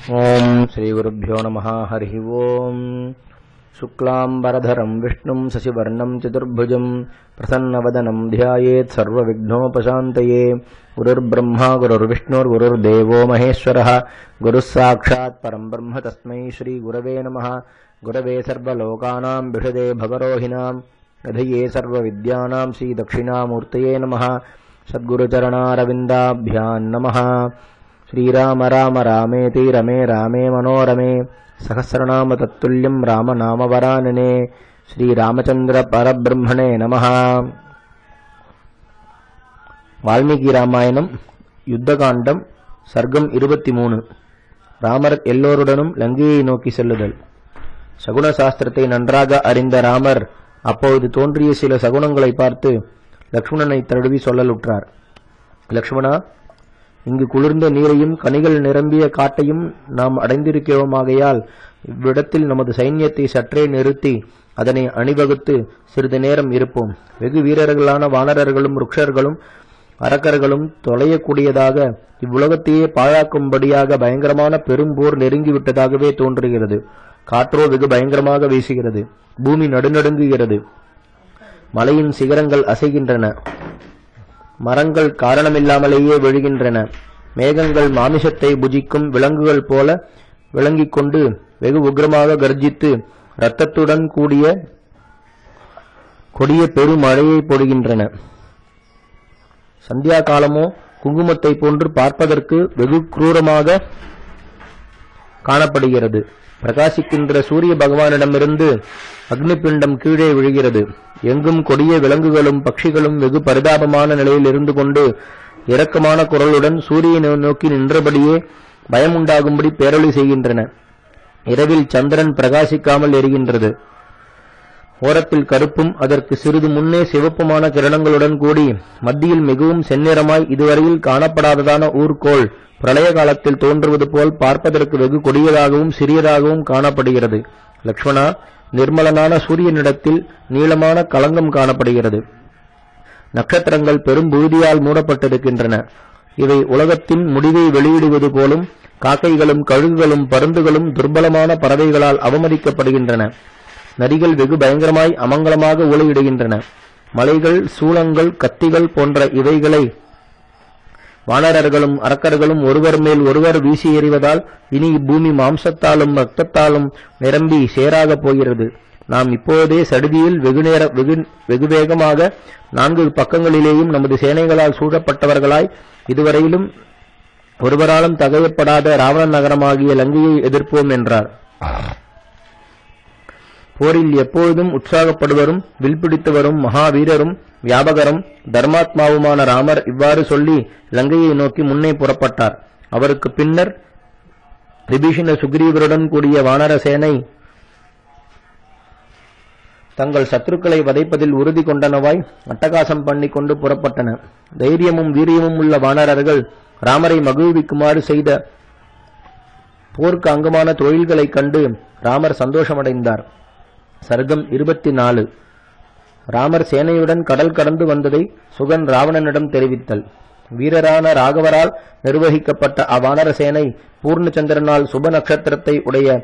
ओम श्री गुरुभ्यो नमः। हरि ओम। शुक्लांबरधरं विष्णुं शशिवर्णं चतुर्भुजं प्रसन्नवदनं ध्यायेत् सर्वविघ्नोपशान्तये। गुरुर्ब्रह्मा गुरुर्विष्णुर्गुरुर्देवो महेश्वरः। गुरुः साक्षात् परं ब्रह्म तस्मै श्री गुरवे नमः। गुरवे सर्वलोकानां विषदे भवरोहिणां निधये सर्वविद्यानां श्री दक्षिणामूर्तये नमः। सद्गुरुचरणारविन्दाभ्यां नमः। श्रीराम राम रामेति रमे रामे मनोरमे सहस्रनाम तत्तुल्यं राम नाम वरानने। श्रीरामचंद्र परब्रह्मणे नमः। வால்மீகி ராமாயணம் யுத்தகாண்டம் சர்க்கம் 23. ராமர் எல்லோருடனும் லங்கையை நோக்கி செல்லுதல். சகுன சாஸ்திரத்தை நன்றாக அறிந்த ராமர் அப்பொழுது தோன்றிய சில சகுனங்களை பார்த்து லக்ஷ்மணனை தழுவி சொல்லலுற்றார். லக்ஷ்மணா, இங்கு குளிர்ந்த நீரையும் கனிகள் நிரம்பிய காட்டையும் நாம் அடைந்திருக்கிறோமாகையால் இவ்விடத்தில் நமது சைன்யத்தை சற்றே நிறுத்தி அதனை அணிவகுத்து சிறிது நேரம் இருப்போம். வெகு வீரர்களான வானரர்களும் ருக்ஷர்களும் அரக்கர்களும் தொலையக்கூடியதாக இவ்வுலகத்தையே பாழாக்கும்படியாக பயங்கரமான பெரும்போர் நெருங்கிவிட்டதாகவே தோன்றுகிறது. காற்றோ வெகு பயங்கரமாக வீசுகிறது. பூமி நடுநடுங்குகிறது. மலையின் சிகரங்கள் அசைகின்றன. மரங்கள் காரணமில்லாமலேயே விழுகின்றன. மேகங்கள் மாமிசத்தை புஜிக்கும் விலங்குகள் போல விளங்கிக் கொண்டு வெகு உக்கிரமாக கர்ஜித்து இரத்தத்துடன் கூடிய கொடிய பெருமழையை பொழிகின்றன. சந்தியா காலமோ குங்குமத்தை போன்று பார்ப்பதற்கு வெகு குரூரமாக காணப்படுகிறது. பிரகாசிக்கின்ற சூரிய பகவானிடமிருந்து அக்னிபிண்டம் கீழே விழுகிறது. எங்கும் கொடிய விலங்குகளும் பட்சிகளும் வெகு பரிதாபமான நிலையில் இருந்து கொண்டு இரக்கமான குரலுடன் சூரியனை நோக்கி நின்றபடியே பயமுண்டாகும்படி பேரொளி செய்கின்றன. இரவில் சந்திரன் பிரகாசிக்காமல் எரிகின்றது. ஓரத்தில் கருப்பும் அதற்கு சிறிது முன்னே சிவப்புமான கிரணங்களுடன் கூடி மத்தியில் மிகவும் செந்நிறமாய் இதுவரையில் காணப்படாததான ஊர்கோள் பிரளய காலத்தில் தோன்றுவது போல் பார்ப்பதற்கு வெகு கொடியதாகவும் சிறியதாகவும் காணப்படுகிறது. லக்ஷ்மணா, நிர்மலனான சூரியனிடத்தில் நீளமான களங்கம் காணப்படுகிறது. நட்சத்திரங்கள் பெரும் புழுதியால் மூடப்பட்டிருக்கின்றன. இவை உலகத்தின் முடிவை வெளியிடுவது போலும் காக்கைகளும் கழுகுகளும் பருந்துகளும் துர்பலமான பறவைகளால் அவமதிக்கப்படுகின்றன. நரிகள் வெகு பயங்கரமாய் அமங்கலமாக ஊளையிடுகின்றன. மலைகள், சூளங்கள், கத்திகள் போன்ற இவைகளை வானரர்களும் அரக்கர்களும் ஒருவர் மேல் ஒருவர் வீசி எறிவதால் இனி இப்பூமி மாம்சத்தாலும் ரத்தத்தாலும் நிரம்பி சேராக போகிறது. நாம் இப்போதே சடுதியில் வெகு வேகமாக 4 பக்கங்களிலேயும் நமது சேனைகளால் சூழப்பட்டவர்களாய் இதுவரையிலும் ஒருவராலும் தகையப்படாத ராவண நகரமாகிய லங்கையை எதிர்ப்போம் என்றார். போரில் எப்பொழுதும் உற்சாகப்படுவரும் வில்பிடித்து வரும் மகாவீரரும் வியாபகரும் தர்மாத்மாவுமான ராமர் இவ்வாறு சொல்லி லங்கையை நோக்கி முன்னே புறப்பட்டார். அவருக்கு பின்னர் விபீஷண சுக்ரீவருடன் கூடிய வானர சேனை தங்கள் சத்துருக்களை வதைப்பதில் உறுதி கொண்டனவாய் அட்டகாசம் பண்ணி கொண்டு புறப்பட்டன. தைரியமும் வீரியமும் உள்ள வானரர்கள் ராமரை மகிழ்விக்குமாறு செய்த போருக்கு அங்கமான தொழில்களைக் கண்டு ராமர் சந்தோஷமடைந்தார். சர்க்கம் 24. ராமர் சேனையுடன் கடல் கடந்து வந்ததை சுகன் ராவணனிடம் தெரிவித்தல். வீரரான ராகவரால் நிர்வகிக்கப்பட்ட அவ்வானர சேனை பூர்ணச்சந்திரனால் சுப நட்சத்திரத்தை உடைய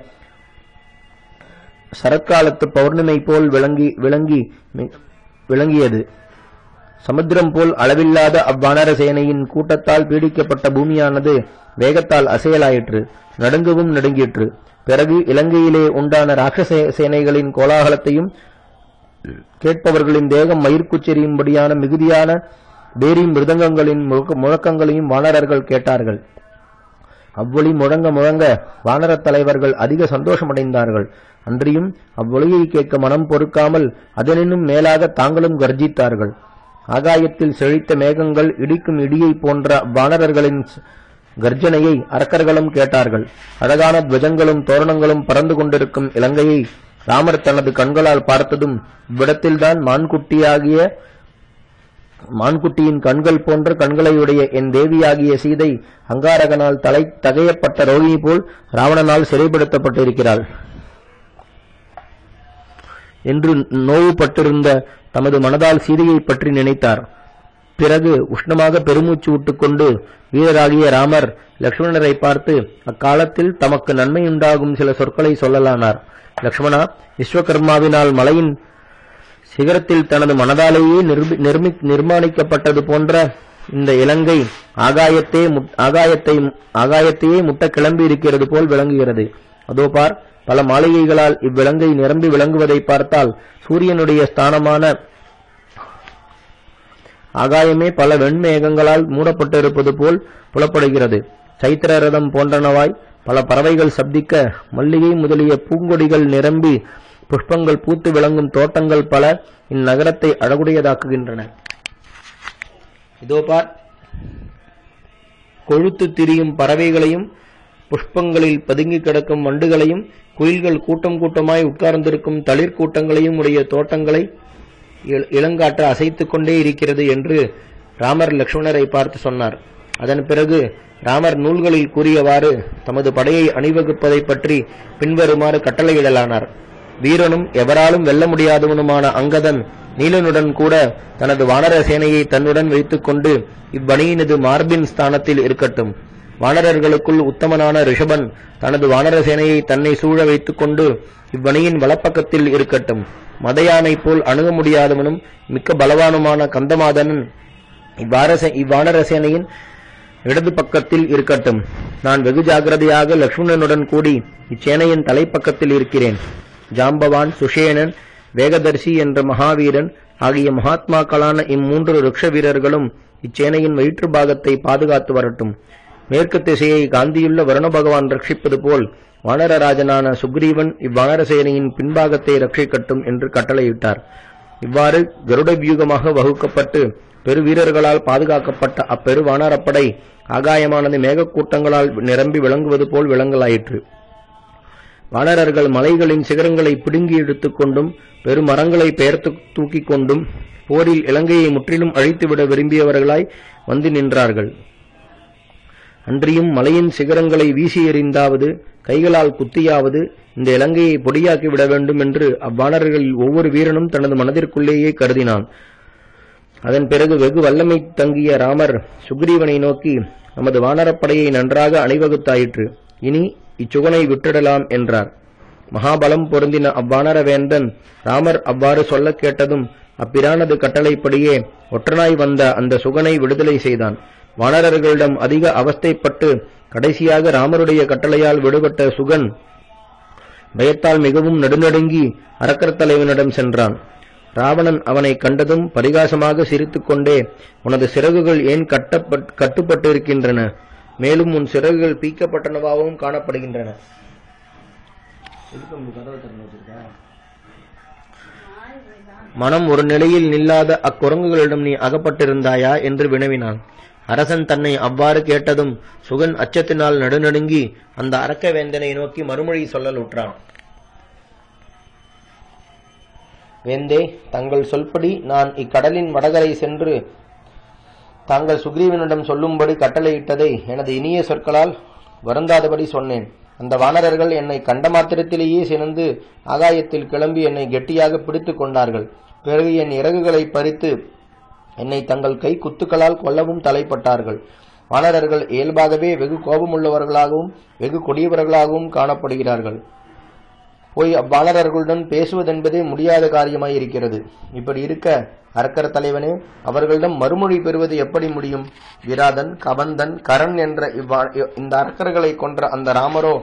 சரத்காலத்து பௌர்ணமி போல் விளங்கியது. சமுத்திரம் போல் அளவில்லாத அவ்வானர சேனையின் கூட்டத்தால் பீடிக்கப்பட்ட பூமியானது வேகத்தால் அசையலாயிற்று. நடுங்கவும் நடுங்கிற்று. பிறகு இலங்கையிலே உண்டான ராட்சச சேனைகளின் கோலாகலத்தையும் கேட்பவர்களின் தேகம் மயிர்குச்செறியும்படியான மிகுதியான பேரி மிருதங்கங்களின் முழக்கங்களையும் வானரர்கள் கேட்டார்கள். அவ்வொளி முழங்க முழங்க வானரத் தலைவர்கள் அதிக சந்தோஷமடைந்தார்கள். அன்றியும் அவ்வொளியை கேட்க மனம் பொறுக்காமல் அதனினும் மேலாக தாங்களும் கர்ஜித்தார்கள். ஆகாயத்தில் செழித்த மேகங்கள் இடிக்கும் இடியை போன்ற வானரர்களின் கர்ஜனையை அரக்கர்களும் கேட்டார்கள். அழகான துவஜங்களும் தோரணங்களும் பறந்து கொண்டிருக்கும் இலங்கையை ராமர் தனது கண்களால் பார்த்ததும் இவ்விடத்தில்தான் மான்குட்டியின் கண்கள் போன்ற கண்களையுடைய என் தேவியாகிய சீதை அங்காரகனால் தகையப்பட்ட ரோகிணி போல் ராவணனால் சிறைப்படுத்தப்பட்டிருக்கிறாள் என்று நோவுபட்டிருந்த தமது மனதால் சீதையை பற்றி நினைத்தார். பிறகு உஷ்ணமாக பெருமூச்சு விட்டுக்கொண்டு வீரராகிய ராமர் லக்ஷ்மணரை பார்த்து அக்காலத்தில் தமக்கு நன்மையுண்டாகும் சில சொற்களை சொல்லலானார். லக்ஷ்மணா, விஸ்வகர்மாவினால் மலையின் சிகரத்தில் தனது மனதாலேயே நிர்மாணிக்கப்பட்டது போன்ற இந்த இலங்கை ஆகாயத்தையே முட்ட கிளம்பி இருக்கிறது போல் விளங்குகிறது. அதோ பார், பல மாளிகைகளால் இவ்விலங்கை நிரம்பி விளங்குவதை பார்த்தால் சூரியனுடைய ஸ்தானமான ஆகாயமே பல வெண்மேகங்களால் மூடப்பட்டிருப்பது போல் புலப்படுகிறது. சைத்திர ரதம் போன்றனவாய் பல பறவைகள் சப்திக்க, மல்லிகை முதலிய பூங்கொடிகள் நிரம்பி புஷ்பங்கள் பூத்து விளங்கும் தோட்டங்கள் பல இந்நகரத்தை அழகுடையதாக்குகின்றன. இதோ பார், கொழுத்து திரியும் பறவைகளையும் புஷ்பங்களில் பதுங்கி கிடக்கும் வண்டுகளையும் குயில்கள் கூட்டம் கூட்டமாய் உட்கார்ந்திருக்கும் தளிர் கூட்டங்களையும் உடைய தோட்டங்களை இளங்காற்று அசைத்துக் கொண்டே இருக்கிறது என்று ராமர் லக்ஷ்மணரை பார்த்து சொன்னார். அதன் பிறகு ராமர் நூல்களில் கூறியவாறு தமது படையை அணிவகுப்பதை பற்றி பின்வருமாறு கட்டளையிடலானார். வீரனும் எவராலும் வெல்ல முடியாதவனுமான அங்கதன் நீலனுடன் கூட தனது வானர சேனையை தன்னுடன் வைத்துக் கொண்டு இவ்வணியினது மார்பின் ஸ்தானத்தில் இருக்கட்டும். வானரர்களுக்குள் உத்தமனான ரிஷபன் தனது வானர சேனையை தன்னை சூழ வைத்துக் கொண்டு இவ்வணியின் வலப்பக்கத்தில் இருக்கட்டும். மதயானை போல் அணுக முடியாதவனும் மிக்க பலவானுமான கந்தமாதனன் இவ்வானர சேனையின் இடது பக்கத்தில் இருக்கட்டும். நான் வெகு ஜாகிரதையாக லக்ஷ்மணனுடன் கூடி இச்சேனையின் தலைப்பக்கத்தில் இருக்கிறேன். ஜாம்பவான், சுஷேனன், வேகதர்சி என்ற மகாவீரன் ஆகிய மகாத்மாக்களான இம்மூன்று ருக்ஷ வீரர்களும் இச்சேனையின் வயிற்று பாகத்தை பாதுகாத்து வரட்டும். மேற்கு திசையை காந்தியுள்ள வருண பகவான் ரட்சிப்பது போல் வானரராஜனான சுக்ரீவன் இவ்வானர சேனையின் பின்பாகத்தை ரட்சிக்கட்டும் என்று கட்டளையிட்டார். இவ்வாறு கருட வியூகமாக வகுக்கப்பட்டு பெரு வீரர்களால் பாதுகாக்கப்பட்ட அப்பெரு வானரப்படை ஆகாயமானது மேகக்கூட்டங்களால் நிரம்பி விளங்குவது போல் விளங்கலாயிற்று. வானரர்கள் மலைகளின் சிகரங்களை பிடுங்கி எடுத்துக் கொண்டும் பெரு மரங்களை பெயர்த்து தூக்கிக் கொண்டும் போரில் இலங்கையை முற்றிலும் அழித்துவிட விரும்பியவர்களாய் வந்து நின்றார்கள். அன்றியும் மலையின் சிகரங்களை வீசி எறிந்தாவது கைகளால் குத்தியாவது இந்த இலங்கையை பொடியாக்கி விட வேண்டும் என்று அவ்வானர்களில் ஒவ்வொரு வீரனும் தனது மனதிற்குள்ளேயே கருதினான். அதன் பிறகு வெகு வல்லமை தங்கிய ராமர் சுக்ரீவனை நோக்கி, நமது வானரப்படையை நன்றாக அணிவகுத்தாயிற்று, இனி இச்சுகனை விட்டுடலாம் என்றார். மகாபலம் பொருந்தின அவ்வானர வேந்தன் ராமர் அவ்வாறு சொல்ல கேட்டதும் அப்பிரானது கட்டளைப்படியே ஒற்றனாய் வந்த அந்த சுகனை விடுதலை செய்தான். வானரர்களிடம் அதிக அவஸ்தைப்பட்டு கடைசியாக ராமருடைய கட்டளையால் விடுபட்ட சுகன் பயத்தால் மிகவும் நடுநடுங்கி அரக்கர் தலைவனிடம் சென்றான். ராவணன் அவனை கண்டதும் பரிகாசமாக சிரித்துக் கொண்டே, உனது சிறகுகள் ஏன் கட்டுப்பட்டு இருக்கின்றன? மேலும் உன் சிறகுகள் பீக்கப்பட்டனவாகவும் காணப்படுகின்றன. மனம் ஒரு நிலையில் நில்லாத அக்குரங்குகளிடம் நீ அகப்பட்டிருந்தாயா என்று வினவினான். அரசன் தன்னை அவ்வாறு கேட்டதும் சுகன் அச்சத்தினால் நடுநடுங்கி அந்த அரக்க வேந்தனை நோக்கி மறுமொழி சொல்லலுற்றான். வேந்தே, தங்கள் சொல்படி நான் இக்கடலின் வடகரை சென்று தாங்கள் சுக்ரீவனிடம் சொல்லும்படி கட்டளையிட்டதை எனது இனிய சொற்களால் வருந்தாதபடி சொன்னேன். அந்த வானரர்கள் என்னை கண்ட மாத்திரத்திலேயே சினந்து ஆகாயத்தில் கிளம்பி என்னை கெட்டியாக பிடித்துக் கொண்டார்கள். பிறகு என் இறகுகளை பறித்து என்னை தங்கள் கை குத்துக்களால் கொல்லவும் தலைப்பட்டார்கள். வானரர்கள் இயல்பாகவே வெகு கோபமுள்ளவர்களாகவும் வெகு கொடியவர்களாகவும் காணப்படுகிறார்கள். போய் அவ்வானரர்களுடன் பேசுவதென்பதே முடியாத காரியமாயிருக்கிறது. இப்படி இருக்க அரக்கர் தலைவனே, அவர்களிடம் மறுமொழி பெறுவது எப்படி முடியும்? விராதன், கபந்தன், கரண் என்ற இந்த அரக்கர்களை கொன்ற அந்த ராமரோ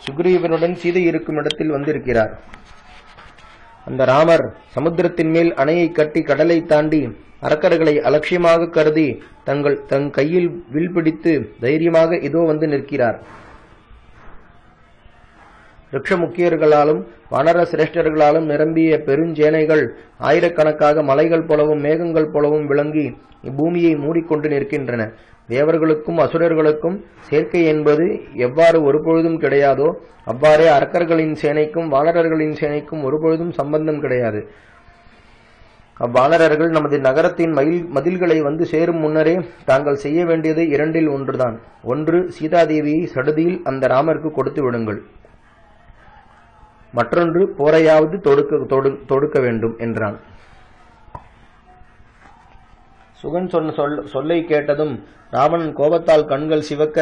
சுக்ரீவனுடன் சீதை இருக்கும் இடத்தில் வந்திருக்கிறார். அந்த ராமர் சமுத்திரத்தின் மேல் அணையை கட்டி கடலை தாண்டி அரக்கர்களை அலட்சியமாக கருதி தன் கையில் வில் பிடித்து தைரியமாக இதோ வந்து நிற்கிறார். ரிக்ஷ முக்கியர்களாலும் வானர சிரேஷ்டர்களாலும் நிரம்பிய பெருஞ்சேனைகள் ஆயிரக்கணக்காக மலைகள் போலவும் மேகங்கள் போலவும் விளங்கி இப்பூமியை மூடிக்கொண்டு நிற்கின்றன. தேவர்களுக்கும் அசுரர்களுக்கும் சேர்க்கை என்பது எவ்வாறு ஒருபொழுதும் கிடையாதோ அவ்வாறே அரக்கர்களின் சேனைக்கும் வானரர்களின் சேனைக்கும் ஒருபொழுதும் சம்பந்தம் கிடையாது. அவ்வானரர்கள் நமது நகரத்தின் மதில்களை வந்து சேரும் முன்னரே தாங்கள் செய்ய வேண்டியது இரண்டில் ஒன்றுதான். ஒன்று, சீதாதேவியை சடுதியில் அந்த ராமருக்கு கொடுத்து விடுங்கள். மற்றொன்று, போரையாவது தொடுக்க வேண்டும் என்றான். சுகன் சொன்ன சொல்லை கேட்டதும் ராவணன் கோபத்தால் கண்கள் சிவக்க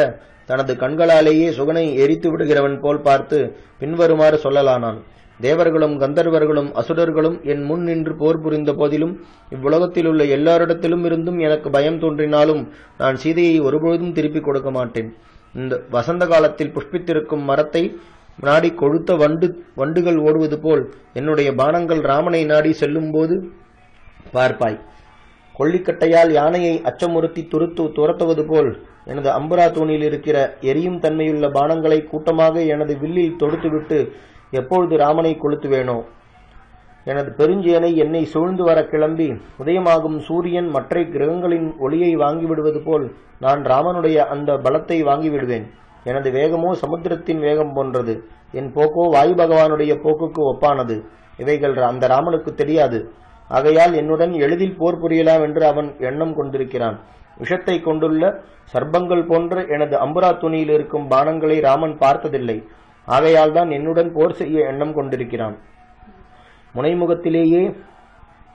தனது கண்களாலேயே சுகனை எரித்து விடுகிறவன் போல் பார்த்து பின்வருமாறு சொல்லலானான். தேவர்களும் கந்தர்வர்களும் அசுரர்களும் என் முன் நின்று போர் புரிந்த போதிலும் இவ்வுலகத்தில் உள்ள எல்லாரிடத்திலும் இருந்தும் எனக்கு பயம் தோன்றினாலும் நான் சீதையை ஒருபொழுதும் திருப்பிக் கொடுக்க மாட்டேன். இந்த வசந்த காலத்தில் புஷ்பித்திருக்கும் மரத்தை நாடி கொழுத்த வண்டுகள் ஓடுவது போல் என்னுடைய பானங்கள் ராமனை நாடி செல்லும் போது பார்ப்பாய். கொள்ளிக்கட்டையால் யானையை அச்சமுறுத்தி துரத்துவது போல் எனது அம்புரா தூணில் இருக்கிற எரியும் தன்மையுள்ள பானங்களை கூட்டமாக எனது வில்லில் தொடுத்துவிட்டு எப்பொழுது ராமனை கொளுத்துவேனோ, எனது பெருஞ்சேனை என்னை சூழ்ந்து வர கிளம்பி உதயமாகும் சூரியன் மற்ற கிரகங்களின் ஒளியை வாங்கிவிடுவது போல் நான் ராமனுடைய அந்த பலத்தை வாங்கிவிடுவேன். எனது வேகமோ சமுத்திரத்தின் வேகம் போன்றது, என் போக்கோ வாயு பகவானுடைய போக்குக்கு ஒப்பானது. இவைகள் அந்த ராமனுக்கு தெரியாது. ஆகையால் என்னுடன் எளிதில் போர் புரியலாம் என்று அவன் எண்ணம் கொண்டிருக்கிறான். விஷத்தை கொண்டுள்ள சர்ப்பங்கள் போன்ற எனது அம்புரா துணியில் இருக்கும் பானங்களை ராமன் பார்த்ததில்லை. ஆகையால் தான் என்னுடன் போர் செய்ய எண்ணம் கொண்டிருக்கிறான். முனைமுகத்திலேயே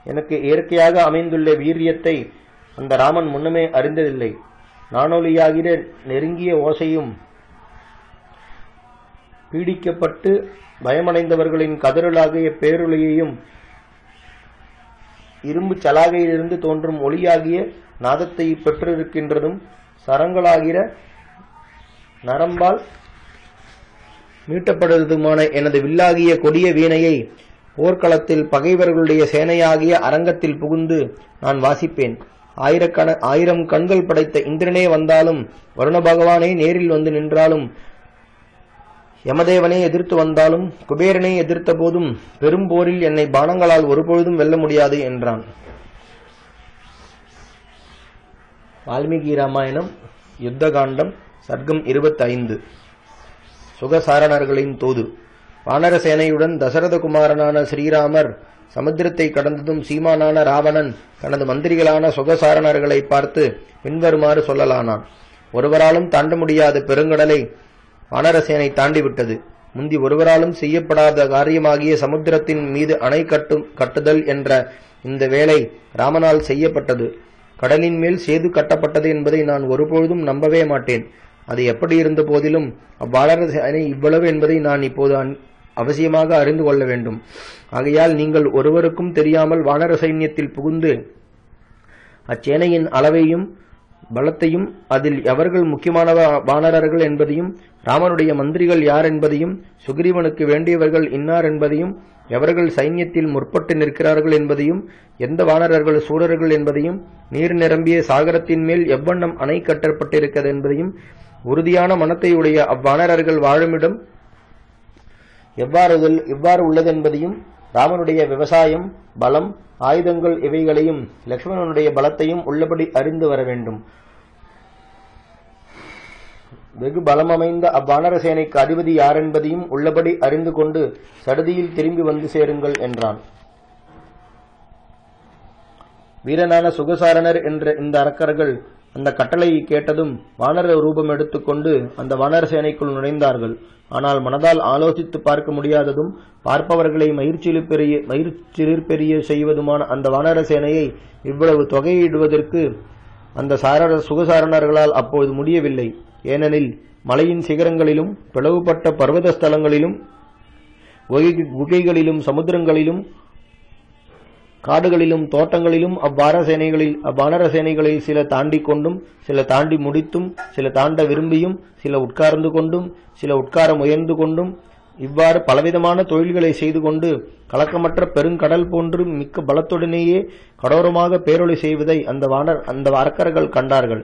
எனக்கு இயற்கையாக அமைந்துள்ள வீரியத்தை அந்த ராமன் முன்னமே அறிந்ததில்லை. நானொலியாகிற நெருங்கிய ஓசையும் பீடிக்கப்பட்டு பயமடைந்தவர்களின் கதறலாகிய பேரொலியையும் இரும்பு சலாகையிலிருந்து தோன்றும் ஒளியாகிய நாதத்தை பெற்றிருக்கின்றதும் சரங்களாகிற நரம்பால் மீட்டப்படுவதுமான எனது வில்லாகிய கொடிய வீணையை போர்க்களத்தில் பகைவர்களுடைய சேனையாகிய அரங்கத்தில் புகுந்து நான் வாசிப்பேன். 1000 கண்கள் படைத்த இந்திரனே வந்தாலும், வருண பகவானே நேரில் வந்து நின்றாலும், யமதேவனே எதிர்த்து வந்தாலும், குபேரனை எதிர்த்த போதும் பெரும் போரில் என்னை பானங்களால் ஒருபொழுதும் வெல்ல முடியாது என்றான். வால்மீகி ராமாயணம் யுத்தகாண்டம் சர்க்கம் 25. சுகசாரணர்களின் தூது. வானர சேனையுடன் தசரத குமாரனான ஸ்ரீராமர் சமுத்திரத்தை கடந்ததும் சீமானான ராவணன் தனது மந்திரிகளான சுகசாரணர்களை பார்த்து பின்வருமாறு சொல்லலானான். ஒருவராலும் தாண்ட முடியாத பெருங்கடலை வானரசேனை தாண்டிவிட்டது. முந்தி ஒருவராலும் செய்யப்படாத காரியமாகிய சமுத்திரத்தின் மீது அணை கட்டுதல் என்ற இந்த வேலை ராமனால் செய்யப்பட்டது. கடலின் மேல் சேது கட்டப்பட்டது என்பதை நான் ஒருபொழுதும் நம்பவே மாட்டேன். அது எப்படி இருந்த போதிலும் அவ்வானர சேனை இவ்வளவு என்பதை நான் இப்போது அவசியமாக அறிந்து கொள்ள வேண்டும். ஆகையால் நீங்கள் ஒருவருக்கும் தெரியாமல் வானர சைன்யத்தில் புகுந்து அச்சேனையின் அளவையும் பலத்தையும், அதில் எவர்கள் முக்கியமான வானரர்கள் என்பதையும், ராமனுடைய மந்திரிகள் யார் என்பதையும், சுக்ரீவனுக்கு வேண்டியவர்கள் இன்னார் என்பதையும், எவர்கள் சைன்யத்தில் முற்பட்டு நிற்கிறார்கள் என்பதையும், எந்த வானரர்கள் சூரர்கள் என்பதையும், நீர் நிரம்பிய சாகரத்தின் மேல் எவ்வண்ணம் அணை கட்டப்பட்டிருக்கிறது என்பதையும், உறுதியான மனத்தையுடைய அவ்வானரர்கள் வாழுமிடம் எவ்வாறு உள்ளதென்பதையும், ராமனுடைய விவசாயம், பலம், ஆயுதங்கள் இவைகளையும் லக்ஷ்மணனுடைய பலத்தையும் உள்ளபடி அறிந்து வர வேண்டும். வெகு பலமமைந்த அவ்வானர சேனைக்கு அதிபதி யார் என்பதையும் உள்ளபடி அறிந்து கொண்டு சடுதியில் திரும்பி வந்து சேருங்கள் என்றான். வீரனான சுகசாரணர் என்ற இந்த அரக்கர்கள் அந்த கட்டளையை கேட்டதும் வானர ரூபம் எடுத்துக்கொண்டு அந்த வானர சேனைக்குள் நுழைந்தார்கள். ஆனால் மனதால் ஆலோசித்து பார்க்க முடியாததும் பார்ப்பவர்களை மயிர்ச்சிலிர்பெரிய செய்வதுமான அந்த வானர சேனையை இவ்வளவு தொகையிடுவதற்கு அந்த சுகசாரணர்களால் அப்போது முடியவில்லை. ஏனெனில் மலையின் சிகரங்களிலும் பிளவுபட்ட பர்வத ஸ்தலங்களிலும் குகைகளிலும் சமுத்திரங்களிலும் காடுகளிலும் தோட்டங்களிலும் அவ்வானர சேனைகளில் சில தாண்டி கொண்டும், சில தாண்டி முடித்தும், சில தாண்ட விரும்பியும், சில உட்கார்ந்து கொண்டும், சில உட்கார முயன்று கொண்டும், இவ்வாறு பலவிதமான தொழில்களை செய்து கொண்டு கலக்கமற்ற பெருங்கடல் போன்று மிக்க பலத்துடனேயே கடோரமாக பேரொளி செய்வதை அந்த அரக்கர்கள் கண்டார்கள்.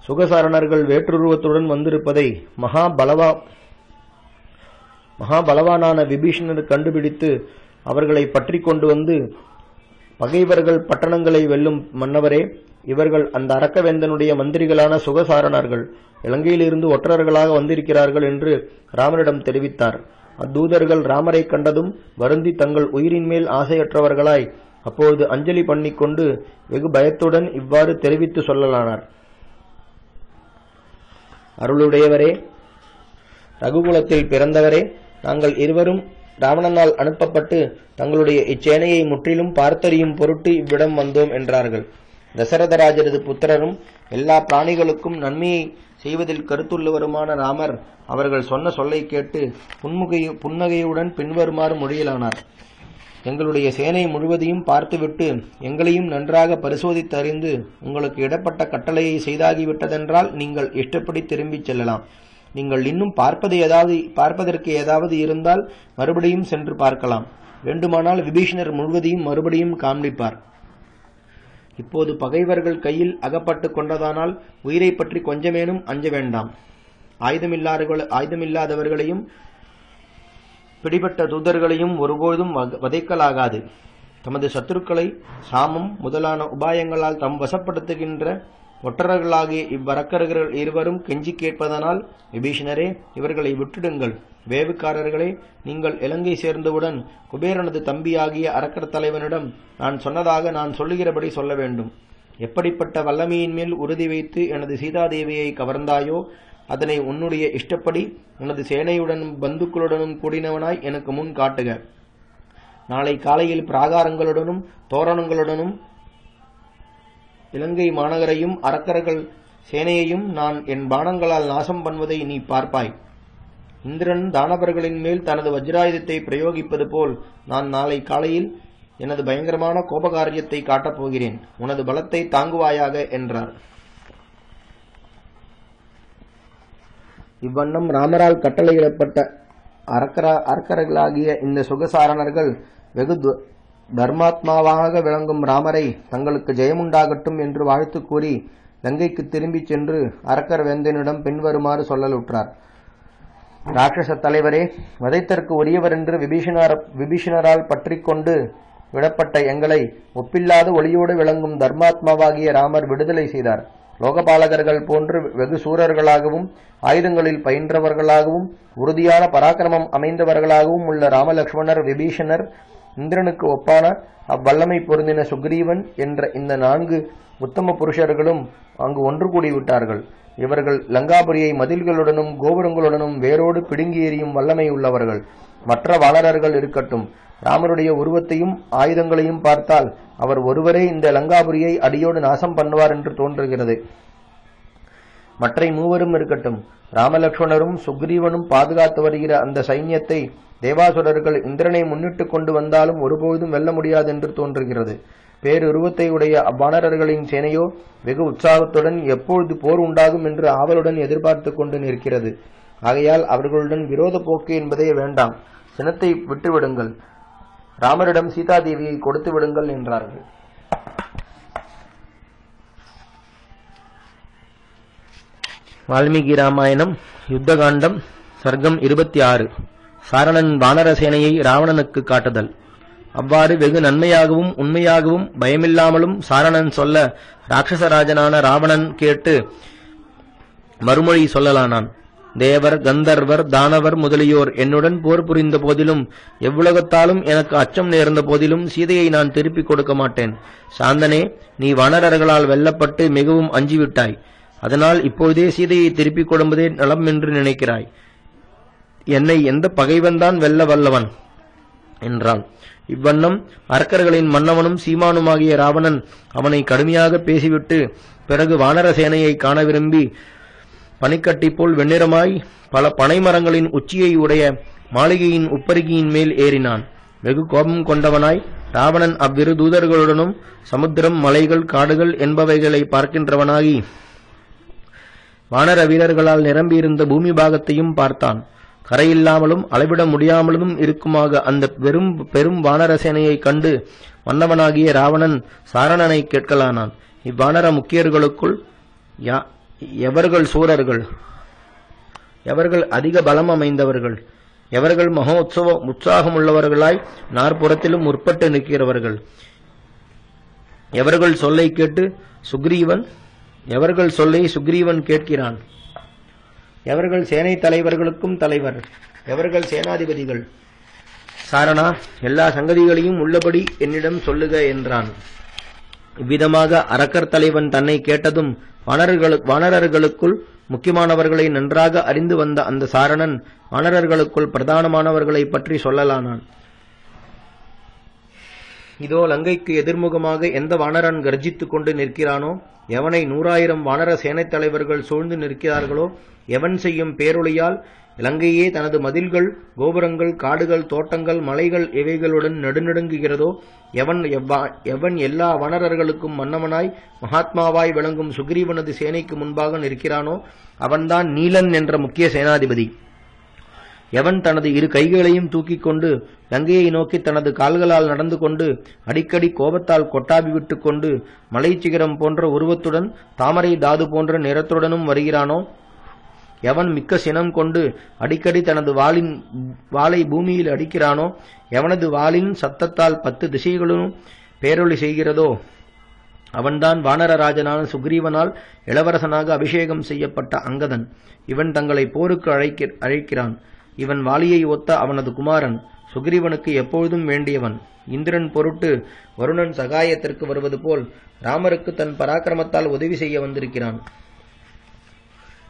சுகசாரணர்கள் வேற்றுருவத்துடன் வந்திருப்பதை மகாபலவானான விபீஷணர் கண்டுபிடித்து அவர்களை பற்றி கொண்டு வந்து, பகைவர்கள் பட்டணங்களை வெல்லும் மன்னவரே, இவர்கள் அந்த அரக்கவேந்தனுடைய மந்திரிகளான சுகசாரணர்கள் இலங்கையிலிருந்து ஒற்றர்களாக வந்திருக்கிறார்கள் என்று ராமரிடம் தெரிவித்தார். அத்தூதர்கள் ராமரை கண்டதும் வருந்தி தங்கள் உயிரின் மேல் ஆசையற்றவர்களாய் அப்பொழுது அஞ்சலி பண்ணிக்கொண்டு வெகு பயத்துடன் இவ்வாறு தெரிவித்து சொல்லலானார். அருளுடையவரே, ரகுகுலத்தில் பிறந்தவரே, நாங்கள் இருவரும் ராவணனால் அனுப்பப்பட்டு தங்களுடைய இச்சேனையை முற்றிலும் பார்த்தறியும் பொருட்டு இவ்விடம் வந்தோம் என்றார்கள். தசரதராஜரது புத்திரரும் எல்லா பிராணிகளுக்கும் நன்மையை செய்வதில் கருத்துள்ளவருமான ராமர் அவர்கள் சொன்ன சொல்லை கேட்டு புன்னகையுடன் பின்வருமாறு மொழியிலானார். எங்களுடைய சேனை முழுவதையும் பார்த்துவிட்டு எங்களையும் நன்றாக பரிசோதித்து அறிந்து உங்களுக்கு இடப்பட்ட கட்டளையை செய்தாகிவிட்டதென்றால் நீங்கள் இஷ்டப்படி திரும்பிச் செல்லலாம். நீங்கள் இன்னும் பார்ப்பதற்கு ஏதாவது இருந்தால் மறுபடியும் சென்று பார்க்கலாம். வேண்டுமானால் விபீஷணர் முழுவதையும் மறுபடியும் காண்பிப்பார். இப்போது பகைவர்கள் கையில் அகப்பட்டு கொண்டதானால் உயிரை பற்றி கொஞ்சமேனும் அஞ்ச வேண்டாம். ஆயுதமில்லாதவர்களையும் பிடிபட்ட தூதர்களையும் ஒருபோதும் வதைக்கலாகாது. தமது சத்துருக்களை சாமம் முதலான உபாயங்களால் தம் வசப்படுத்துகின்ற ஒற்றர்களாகிய இவ்வரக்கர்கள் இருவரும் கெஞ்சி கேட்பதனால், விபீஷணரே, இவர்களை விட்டுடுங்கள். வேவுக்காரர்களே, நீங்கள் இலங்கை சேர்ந்தவுடன் குபேரனது தம்பியாகிய அரக்கர் தலைவனிடம் நான் சொன்னதாக நான் சொல்லுகிறபடி சொல்ல வேண்டும். எப்படிப்பட்ட வல்லமையின் மேல் உறுதி வைத்து எனது சீதாதேவியை கவர்ந்தாயோ அதனை உன்னுடைய இஷ்டப்படி உனது சேனையுடனும் பந்துக்களுடனும் கூடினவனாய் எனக்கு முன் காட்டுக. நாளை காலையில் பிராகாரங்களுடனும் தோரணங்களுடனும் இலங்கை மாநகரையும் அரக்கர்கள் சேனையையும் நான் என் பாணங்களால் நாசம் பண்ணுவதை நீ பார்ப்பாய். இந்திரன் தானவர்களின் மேல் தனது வஜ்ராயுதத்தை பிரயோகிப்பது போல் நான் நாளை காலையில் எனது பயங்கரமான கோபகாரியத்தை காட்டப் போகிறேன். உனது பலத்தை தாங்குவாயாக என்றார். இவ்வண்ணம் ராமரால் கட்டளையிடப்பட்ட அரக்கர்களாகிய இந்த சுகசாரணர்கள் வெகு தர்மாத்மாவாக விளங்கும் ராமரை தங்களுக்கு ஜெயமுண்டாகட்டும் என்று வாழ்த்து கூறி லங்கைக்கு திரும்பிச் சென்று அரக்கர் வேந்தனிடம் பின்வருமாறு சொல்லலுற்றார். ராட்சச தலைவரே, வதைத்தற்கு உரியவரென்று விபீஷணரால் பற்றி கொண்டு விடப்பட்ட எங்களை ஒப்பில்லாத ஒளியோடு விளங்கும் தர்மாத்மாவாகிய ராமர் விடுதலை செய்தார். லோகபாலகர்கள் போன்று வெகு சூரர்களாகவும் ஆயுதங்களில் பயின்றவர்களாகவும் உறுதியான பராக்கிரமம் அமைந்தவர்களாகவும் உள்ள ராமலக்ஷ்மணர், விபீஷணர், இந்திரனுக்கு ஒப்பான அவ்வல்லமை பொருந்தின சுக்ரீவன் என்ற இந்த 4 உத்தம புருஷர்களும் அங்கு ஒன்று கூடிவிட்டார்கள். இவர்கள் லங்காபுரியை மதில்களுடனும் கோபுரங்களுடனும் வேரோடு பிடுங்கி எறியும் வல்லமை உள்ளவர்கள். மற்ற வானரர்கள் இருக்கட்டும், ராமருடைய உருவத்தையும் ஆயுதங்களையும் பார்த்தால் அவர் ஒருவரே இந்த லங்காபுரியை அடியோடு நாசம் பண்ணுவார் என்று தோன்றுகிறது. மற்ற 3 இருக்கட்டும், ராமலக்ஷ்மணரும் சுக்ரீவனும் பாதுகாத்து வருகிற அந்த சைன்யத்தை தேவாசுரர்கள் இந்திரனை முன்னிட்டு கொண்டு வந்தாலும் ஒருபோதும் வெல்ல முடியாது என்று தோன்றுகிறது. பேருருவத்தை உடைய அவ்வானரர்களின் சேனையோ வெகு உற்சாகத்துடன் எப்பொழுது போர் உண்டாகும் என்று ஆவலுடன் எதிர்பார்த்து கொண்டு நிற்கிறது. ஆகையால் அவர்களுடன் விரோத போக்கு என்பதே வேண்டாம். சினத்தை விட்டுவிடுங்கள். ராமரிடம் சீதாதேவியை கொடுத்து விடுங்கள் என்றார்கள். வால்மீகி ராமாயணம் யுத்தகாண்டம் சர்க்கம் 26. சாரணன் வானரசேனையை ராவணனுக்கு காட்டுதல். அவ்வாறு வெகு நன்மையாகவும் உண்மையாகவும் பயமில்லாமலும் சாரணன் சொல்ல ராட்சசராஜனான ராவணன் கேட்டு மறுமொழி சொல்லலானான். தேவர், கந்தர்வர், தானவர் முதலியோர் என்னுடன் போர் புரிந்த போதிலும் எவ்வுலகத்தாலும் எனக்கு அச்சம் நேர்ந்த போதிலும் சீதையை நான் திருப்பிக் கொடுக்க மாட்டேன். சாந்தனே, நீ வானரர்களால் வெல்லப்பட்டு மிகவும் அஞ்சிவிட்டாய். அதனால் இப்பொழுதே சீதையை திருப்பிக் கொடுப்பதே நலம் என்று நினைக்கிறாய். என்னை எந்த பகைவன்தான் வெல்ல வல்லவன் என்றான். இவ்வண்ணம் அரக்கர்களின் மன்னவனும் சீமானுமாகிய ராவணன் அவனை கடுமையாக பேசிவிட்டு பிறகு வானரசேனையை காண விரும்பி பனிக்கட்டி போல் வெண்ணிறமாய் பல பனைமரங்களின் உச்சியை உடைய மாளிகையின் உப்பரிகையின் மேல் ஏறினான். வெகு கோபம் கொண்டவனாய் ராவணன் அவ்விரு தூதர்களுடனும் சமுத்திரம், மலைகள், காடுகள் என்பவைகளை பார்க்கின்றவனாகி வானர வீரர்களால் நிரம்பியிருந்த பூமி பாகத்தையும் பார்த்தான். கரையில்லாமலும் அளவிட முடியாமலும் இருக்குமாக அந்த பெரும் வானரசேனையை கண்டு மன்னவனாகிய ராவணன் சாரணனை கேட்கலானான். இவ்வானர முக்கியர்களுக்குள் எவர்கள் சூரர்கள், எவர்கள் அதிக பலம் அமைந்தவர்கள், எவர்கள் உற்சாகமுள்ளவர்களாய் நாற்புறத்திலும் முற்பட்டு நிற்கிறவர்கள், எவர்கள் சொல்லை கேட்டு எவர்கள் சொல்லை சுக்ரீவன் கேட்கிறான், எவர்கள் சேனை தலைவர்களுக்கும் தலைவர், எவர்கள் சேனாதிபதிகள். சாரணா, எல்லா சங்கதிகளையும் உள்ளபடி என்னிடம் சொல்லுக என்றான். இவ்விதமாக அரக்கர் தலைவன் தன்னை கேட்டதும் வானரர்களுக்குள் முக்கியமானவர்களை நன்றாக அறிந்து வந்த அந்த சாரணன் வானரர்களுக்குள் பிரதானமானவர்களை பற்றி சொல்லலானான். இதோ லங்கைக்கு எதிர்முகமாக எந்த வானரன் கர்ஜித்துக் கொண்டு நிற்கிறானோ, எவனை 100,000 வானர சேனைத் தலைவர்கள் சூழ்ந்து நிற்கிறார்களோ, எவன் செய்யும் பேரொளியால் இலங்கையே தனது மதில்கள், கோபுரங்கள், காடுகள், தோட்டங்கள், மலைகள் இவைகளுடன் நடுநடுங்குகிறதோ, எவன் எல்லா வானரர்களுக்கும் மன்னவனாய் மகாத்மாவாய் விளங்கும் சுக்ரீவனது சேனைக்கு முன்பாக நிற்கிறானோ, அவன்தான் நீலன் என்ற முக்கிய சேனாதிபதி. எவன் தனது இரு கைகளையும் தூக்கிக் கொண்டு லங்கையை நோக்கி தனது கால்களால் நடந்து கொண்டு அடிக்கடி கோபத்தால் கொட்டாவி விட்டுக் கொண்டு மலை சிகரம் போன்ற உருவத்துடன் தாமரை தாது போன்ற நிறத்துடனும் வருகிறானோ, எவன் மிக்க சினம் கொண்டு அடிக்கடி தனது வாளை பூமியில் அடிக்கிறானோ, எவனது வாளின் சத்தத்தால் 10 திசைகளும் பேரொளி செய்கிறதோ, அவன்தான் வானரராஜனான சுக்ரீவனால் இளவரசனாக அபிஷேகம் செய்யப்பட்ட அங்கதன். இவன் தங்களை போருக்கு அழைக்கிறான். இவன் வாலியை ஒத்த அவனது குமாரன். சுக்ரீவனுக்கு எப்பொழுதும் வேண்டியவன். இந்திரன் பொருட்டு வருணன் சகாயத்திற்கு வருவது போல் ராமருக்கு தன் பராக்கிரமத்தால் உதவி செய்ய வந்திருக்கிறான்.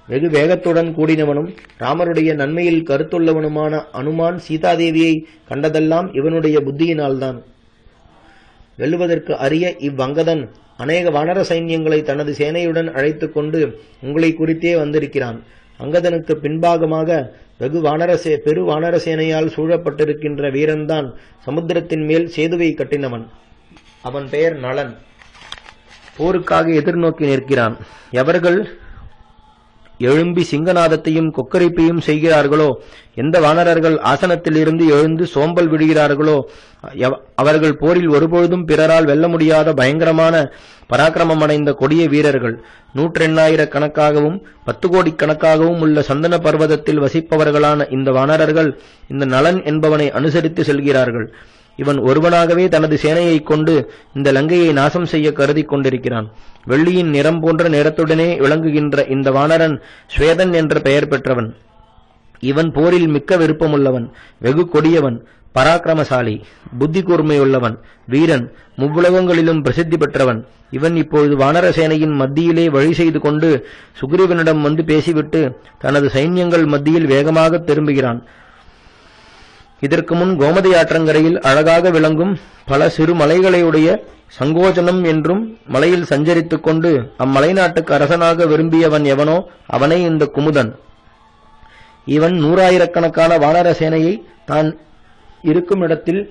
வெகு வேகத்துடன் கூடினவனும் ராமருடைய நன்மையில் கருத்துள்ளவனுமான அனுமான் சீதாதேவியை கண்டதெல்லாம் இவனுடைய புத்தியினால்தான். வெல்லுவதற்கு அரிய இவ்வங்கதன் அநேக வானர சைன்யங்களை தனது சேனையுடன் அழைத்துக் கொண்டு உங்களை குறித்தே வந்திருக்கிறான். அங்கதனுக்கு பின்பாகமாக பெரு வானர சேனையால் சூழப்பட்டிருக்கின்ற வீரன்தான் சமுத்திரத்தின் மேல் சேதுவை கட்டினவன். அவன் பெயர் நளன். போருக்காக எதிர்நோக்கி நிற்கிறான். எவர்கள் எழும்பி சிங்கநாதத்தையும் கொக்கரிப்பையும் செய்கிறார்களோ, எந்த வானரர்கள் ஆசனத்திலிருந்து எழுந்து சோம்பல் விடுகிறார்களோ, அவர்கள் போரில் ஒருபொழுதும் பிறரால் வெல்ல முடியாத பயங்கரமான பராக்கிரமம் அடைந்த கொடிய வீரர்கள். 100,000 கணக்காகவும் 10 கோடி கணக்காகவும் உள்ள சந்தன பர்வதத்தில் வசிப்பவர்களான இந்த வானரர்கள் இந்த நளன் என்பவனை அனுசரித்து செல்கிறார்கள். இவன் ஒருவனாகவே தனது சேனையைக் கொண்டு இந்த லங்கையை நாசம் செய்ய கருதி கொண்டிருக்கிறான். வெள்ளியின் நிறம் போன்ற நிறத்துடனே விளங்குகின்ற இந்த வானரன் ஸ்வேதன் என்ற பெயர் பெற்றவன். இவன் போரில் மிக்க விருப்பமுள்ளவன், வெகு கொடியவன், பராக்கிரமசாலி, புத்தி கூர்மையுள்ளவன், வீரன், முவ்வுலகங்களிலும் பிரசித்தி பெற்றவன். இவன் இப்பொழுது வானர சேனையின் மத்தியிலே வழி செய்து கொண்டு சுக்ரீவனிடம் வந்து பேசிவிட்டு தனது சைன்யங்கள் மத்தியில் வேகமாக திரும்புகிறான். இதற்கு முன் கோமதி ஆற்றங்கரையில் அழகாக விளங்கும் பல சிறு மலைகளையுடைய சங்கோஜனம் என்றும் மலையில் சஞ்சரித்துக் கொண்டு அம்மலை நாட்டுக்கு அரசனாக விரும்பியவன் எவனோ அவனே இந்த குமுதன். இவன் 100,000 வானர சேனையை தான் இருக்கும் இடத்தில்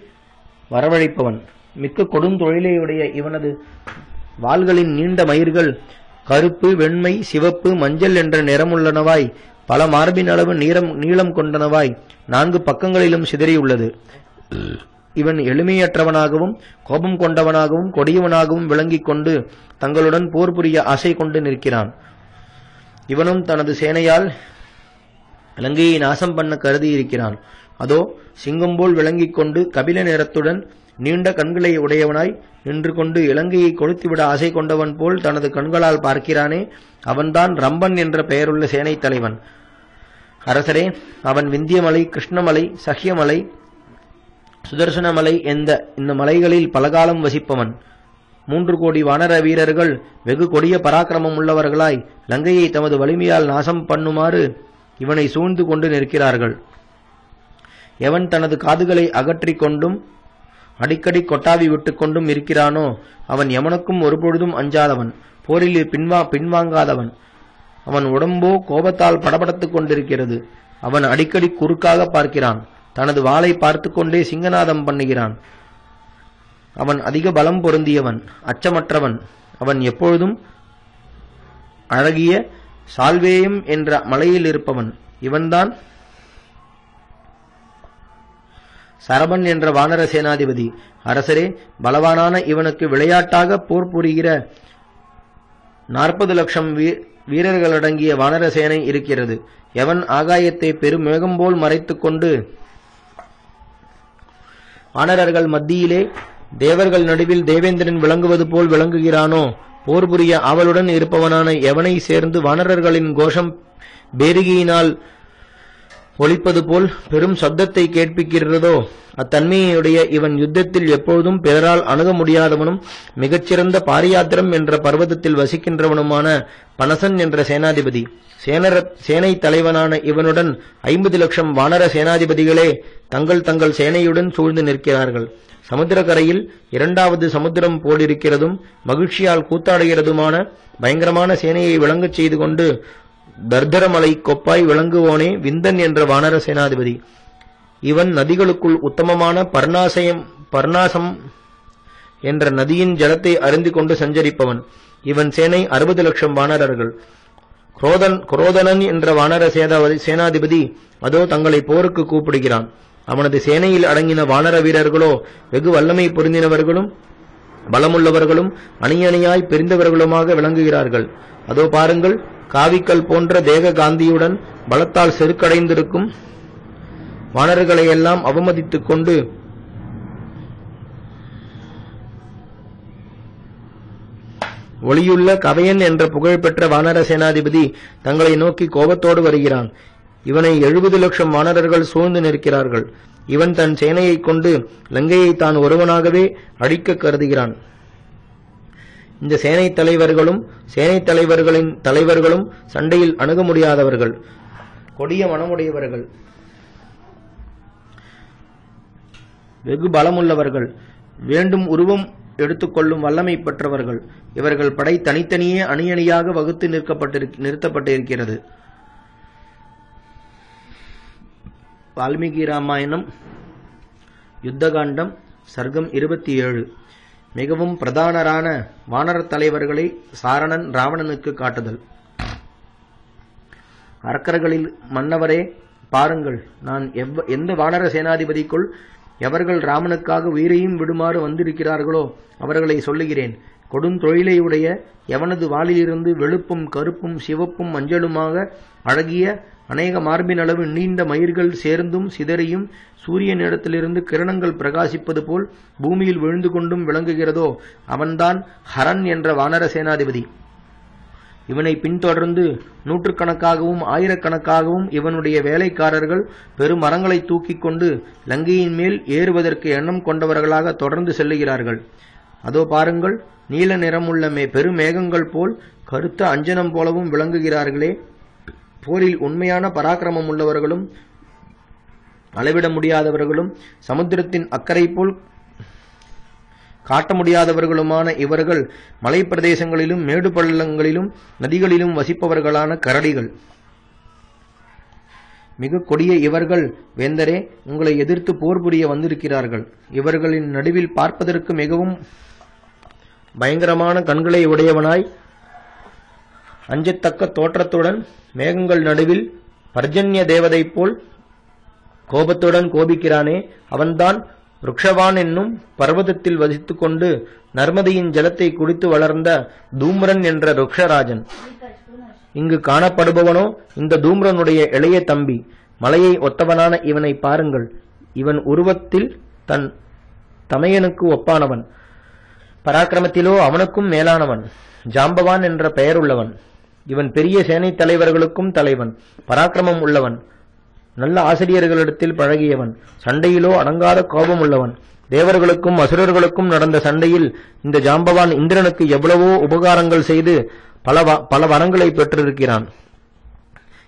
வரவழைப்பவன். மிக்க கொடுந்தொழிலையுடைய இவனது வாள்களின் நீண்ட மயிர்கள் கருப்பு, வெண்மை, சிவப்பு, மஞ்சள் என்ற நிறமுள்ளனவாய் பல மார்பின் அளவு நீளம் கொண்டனவாய் 4 பக்கங்களிலும் சிதறியுள்ளது. இவன் எளிமையற்றவனாகவும் கோபம் கொண்டவனாகவும் கொடியவனாகவும் விளங்கிக் கொண்டு தங்களுடன் போர் புரிய ஆசை கொண்டு நிற்கிறான். இவனும் தனது சேனையால் இலங்கையை நாசம் பண்ண கருதி இருக்கிறான். அதோ சிங்கம்போல் விளங்கிக் கொண்டு கபில நிறத்துடன் நீண்ட கண்களை உடையவனாய் நின்று கொண்டு இலங்கையை கொளுத்திவிட ஆசை கொண்டவன் போல் தனது கண்களால் பார்க்கிறானே, அவன்தான் ரம்பன் என்ற பெயருள்ள சேனை தலைவன். அரசரே, அவன் விந்தியமலை, கிருஷ்ணமலை, சஹ்யமலை, சுதர்சனமலை இந்த மலைகளில் பலகாலம் வசிப்பவன். 3 கோடி வானர வீரர்கள் வெகு கொடிய பராக்கிரமம் உள்ளவர்களாய் லங்கையை தமது வலிமையால் நாசம் பண்ணுமாறு இவனை சூழ்ந்து கொண்டு நிற்கிறார்கள். எவன் தனது காதுகளை அகற்றிக் கொண்டும் அடிக்கடி கொட்டாவி விட்டுக் கொண்டும் இருக்கிறானோ அவன் எவனுக்கும் ஒருபொழுதும் அஞ்சாதவன், போரில் பின்வாங்காதவன். அவன் உடம்போ கோபத்தால் படபடத்துக் கொண்டிருக்கிறது. அவன் அடிக்கடி குறுக்காக பார்க்கிறான். தனது வாளை பார்த்து கொண்டே சிங்கநாதம் பண்ணுகிறான். அவன் அதிக பலம் பொருந்தியவன், அச்சமற்றவன். அவன் எப்பொழுதும் அழகிய சால்வேயம் என்ற மலையில் இருப்பவன். இவன்தான் சரபன் என்ற வானர சேனாதிபதி. அரசரே, பலவானான இவனுக்கு விளையாட்டாக போர் புரிகிற 40 லட்சம் வீரர்களடங்கிய வானர சேனை இருக்கிறது. எவன் ஆகாயத்தை பெருமேகம் போல் மறைத்துக் கொண்டு வானரர்கள் மத்தியிலே தேவர்கள் நடுவில் தேவேந்திரன் விளங்குவது போல் விளங்குகிறானோ, போர் புரிய ஆவலுடன் இருப்பவனான எவனை சேர்ந்து வானரர்களின் கோஷம் பேரிகையினால் ஒலிப்பது போல் பெரும் சப்தத்தை கேட்பிக்கிறதோ அத்தன்மையுடைய இவன் யுத்தத்தில் எப்பொழுதும் பிறரால் அணுக முடியாதவனும் மிகச்சிறந்த பாரியாத்திரம் என்ற பர்வதத்தில் வசிக்கின்றவனுமான பனசன் என்ற சேனாதிபதி. சேனை தலைவனான இவனுடன் 50 லட்சம் வானர சேனாதிபதிகளே தங்கள் தங்கள் சேனையுடன் சூழ்ந்து நிற்கிறார்கள். சமுத்திரக்கரையில் இரண்டாவது சமுத்திரம் போலிருக்கிறதும் மகிழ்ச்சியால் கூத்தாடுகிறதுமான பயங்கரமான சேனையை விளங்கச் செய்து கொண்டு தர்தரமலை கொப்பாய் விளங்குவோனே விந்தன் என்ற வானர சேனாதிபதி. இவன் நதிகளுக்குள் உத்தமமான பர்ணாசம் என்ற நதியின் ஜலத்தை அருந்தி கொண்டு சஞ்சரிப்பவன். இவன் சேனை 60 லட்சம் வானரர்கள். குரோதனன் என்ற வானர சேனாதிபதி அதோ தங்களை போருக்கு கூப்பிடுகிறான். அவனது சேனையில் அடங்கின வானர வீரர்களோ வெகு வல்லமை பொருந்தினவர்களும் பலமுள்ளவர்களும் அணியணியாய் பிரிந்தவர்களுமாக விளங்குகிறார்கள். அதோ பாருங்கள், காவிக்கல் போன்ற தேக காந்தியுடன் பலத்தால் செருக்கடைந்திருக்கும் வானர்களையெல்லாம் அவமதித்துக் கொண்டு ஒளியுள்ள கவையன் என்ற புகழ்பெற்ற வானர சேனாதிபதி தங்களை நோக்கி கோபத்தோடு வருகிறான். இவனை 70 லட்சம் வானரர்கள் சூழ்ந்து நிற்கிறார்கள். இவன் தன் சேனையைக் கொண்டு லங்கையை தான் ஒருவனாகவே அழிக்க கருதுகிறான். இந்த சேனை தலைவர்களின் தலைவர்களும் சண்டையில் அணுக முடியாதவர்கள், கொடிய மனமுடையவர்கள், வெகு பலமுள்ளவர்கள், வேண்டும் உருவம் எடுத்துக்கொள்ளும் வல்லமை பெற்றவர்கள். இவர்கள் படை தனித்தனியே அணியணியாக வகுத்து நிறுத்தப்பட்டிருக்கிறது. வால்மீகி ராமாயணம் யுத்தகாண்டம் சர்க்கம் 27. மிகவும் பிரதானரான வானரத் தலைவர்களை சாரணன் ராவணனுக்கு காட்டுதல். அரக்கர்களில் மன்னவரே, பாருங்கள், நான் எந்த வானர சேனாதிபதிக்குள் எவர்கள் ராமனுக்காக உயிரையும் விடுமாறு வந்திருக்கிறார்களோ அவர்களை சொல்லுகிறேன். கொடுந்தொழிலை உடைய எவனது வாளிலிருந்து வெளுப்பும் கருப்பும் சிவப்பும் மஞ்சளுமாக அழகிய அநேக மார்பினளவு நீண்ட மயிர்கள் சேர்ந்தும் சிதறியும் சூரியனிடத்திலிருந்து கிரணங்கள் பிரகாசிப்பது போல் பூமியில் விழுந்து கொண்டும் விளங்குகிறதோ அவன்தான் ஹரன் என்ற வானர சேனாதிபதி. இவனை பின்தொடர்ந்து நூற்றுக்கணக்காகவும் ஆயிரக்கணக்காகவும் இவனுடைய வேலைக்காரர்கள் பெருமரங்களை தூக்கிக் கொண்டு லங்கையின் மேல் ஏறுவதற்கு எண்ணம் கொண்டவர்களாக தொடர்ந்து செல்லுகிறார்கள். அதோ பாருங்கள், நீல நிறமுள்ள பெருமேகங்கள் போல் கருத்த அஞ்சனம் போலவும் விளங்குகிறார்களே. போரில் உண்மையான பராக்கிரமம் உள்ளவர்களும் அளவிட முடியாதவர்களும் சமுத்திரத்தின் அக்கறை போல் காட்ட முடியாதவர்களுமான இவர்கள் மலை பிரதேசங்களிலும் மேடு பள்ளங்களிலும் நதிகளிலும் வசிப்பவர்களான கரடிகள். மிக கொடிய இவர்கள் வேந்தரே உங்களை எதிர்த்து போர் புரிய வந்திருக்கிறார்கள். இவர்களின் நடுவில் பார்ப்பதற்கு மிகவும் பயங்கரமான கண்களை உடையவனாய் அஞ்சத்தக்க தோற்றத்துடன் மேகங்கள் நடுவில் பர்ஜன்ய தேவதை போல் கோபத்துடன் கோபிக்கிறானே, அவன்தான் ருக்ஷவான் என்னும் பர்வதத்தில் வசித்துக் கொண்டு நர்மதையின் ஜலத்தை குடித்து வளர்ந்த தூம்ரன் என்ற ருக்ஷராஜன். இங்கு காணப்படுபவனோ இந்த தூம்ரனுடைய இளைய தம்பி, மலையை ஒத்தவனான இவனை பாருங்கள். இவன் உருவத்தில் தன் தமையனுக்கு ஒப்பானவன், பராக்கிரமத்திலோ அவனுக்கும் மேலானவன், ஜாம்பவான் என்ற பெயருள்ளவன். இவன் பெரிய சேனை தலைவர்களுக்கும் தலைவன், பராக்கிரமம் உள்ளவன், நல்ல ஆசிரியர்களிடத்தில் பழகியவன், சண்டையிலோ அடங்காத கோபம் உள்ளவன். தேவர்களுக்கும் அசுரர்களுக்கும் நடந்த சண்டையில் இந்த ஜாம்பவான் இந்திரனுக்கு எவ்வளவோ உபகாரங்கள் செய்து பல வரங்களை பெற்றிருக்கிறான்.